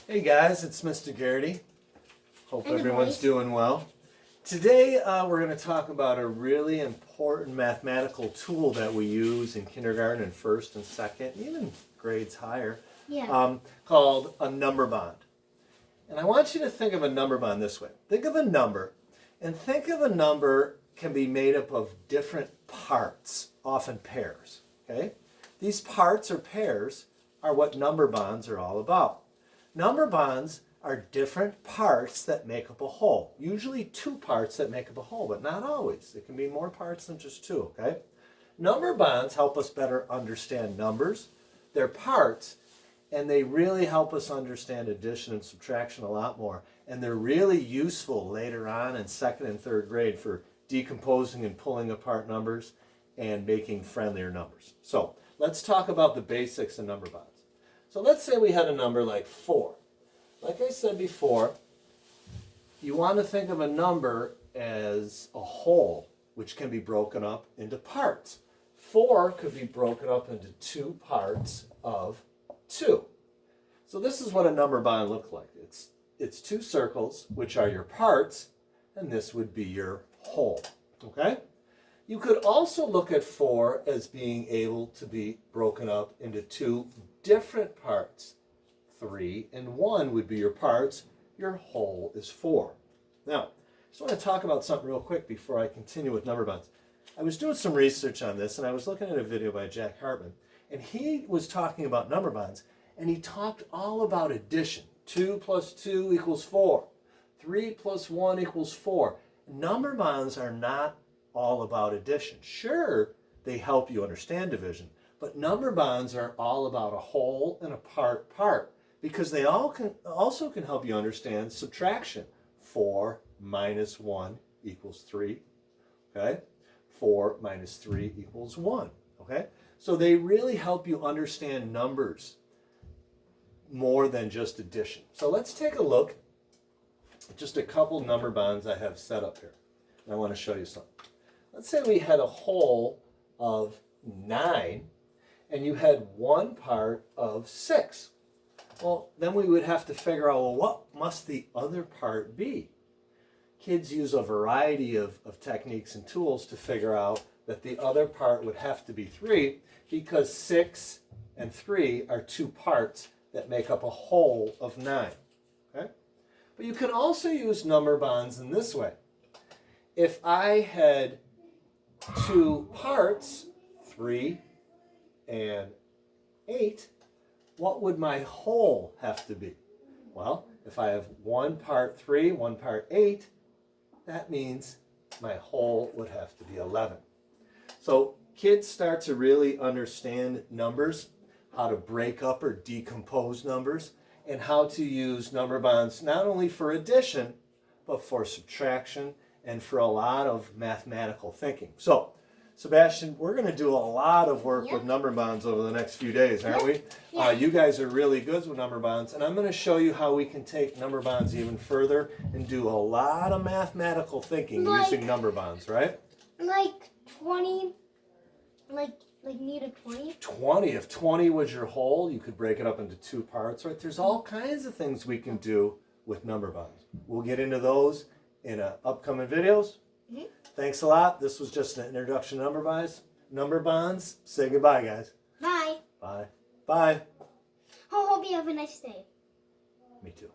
Hey guys, it's Mr. Garrity. Hope And the everyone's boys. doing well. Today we're going to talk about a really important mathematical tool that we use in kindergarten and first and second, even grades higher, Yeah. called a number bond. And I want you to think of a number bond this way. Think of a number, and think of a number can be made up of different parts, often pairs. Okay? These parts or pairs are what number bonds are all about. Number bonds are different parts that make up a whole. Usually two parts that make up a whole, but not always. It can be more parts than just two, okay? Number bonds help us better understand numbers, their parts, and they really help us understand addition and subtraction a lot more. And they're really useful later on in second and third grade for decomposing and pulling apart numbers and making friendlier numbers. So let's talk about the basics of number bonds. So let's say we had a number like 4. Like I said before, you want to think of a number as a whole, which can be broken up into parts. 4 could be broken up into two parts of 2. So this is what a number bond looks like. It's two circles, which are your parts, and this would be your whole. Okay? You could also look at 4 as being able to be broken up into two different parts. 3 and 1 would be your parts. Your whole is 4. Now, I just want to talk about something real quick before I continue with number bonds. I was doing some research on this, and I was looking at a video by Jack Hartman, and he was talking about number bonds, and he talked all about addition. 2 plus 2 equals 4. 3 plus 1 equals 4. Number bonds are not all about addition. Sure, they help you understand division, but number bonds are all about a whole and a part, because they also can help you understand subtraction. 4 minus 1 equals 3. Okay? 4 minus 3 equals 1. Okay? So they really help you understand numbers more than just addition. So let's take a look at just a couple number bonds I have set up here. And I want to show you something. Let's say we had a whole of 9 and you had one part of 6. Well, then we would have to figure out, well, what must the other part be? Kids use a variety of techniques and tools to figure out that the other part would have to be 3, because 6 and 3 are two parts that make up a whole of 9. Okay? But you can also use number bonds in this way. If I had two parts, 3 and 8, what would my whole have to be? Well, if I have one part 3, one part 8, that means my whole would have to be 11. So kids start to really understand numbers, how to break up or decompose numbers, and how to use number bonds not only for addition, but for subtraction and for a lot of mathematical thinking. So, Sebastian, we're going to do a lot of work with number bonds over the next few days, aren't we? Yeah. You guys are really good with number bonds, and I'm going to show you how we can take number bonds even further and do a lot of mathematical thinking using number bonds, right? Like 20, like need a 20? 20. If 20 was your whole, you could break it up into two parts, right? There's all kinds of things we can do with number bonds. We'll get into those in upcoming videos. Mm-hmm. Thanks a lot. This was just an introduction to number bonds. Say goodbye, guys. Bye. Bye. Bye. I hope you have a nice day. Me too.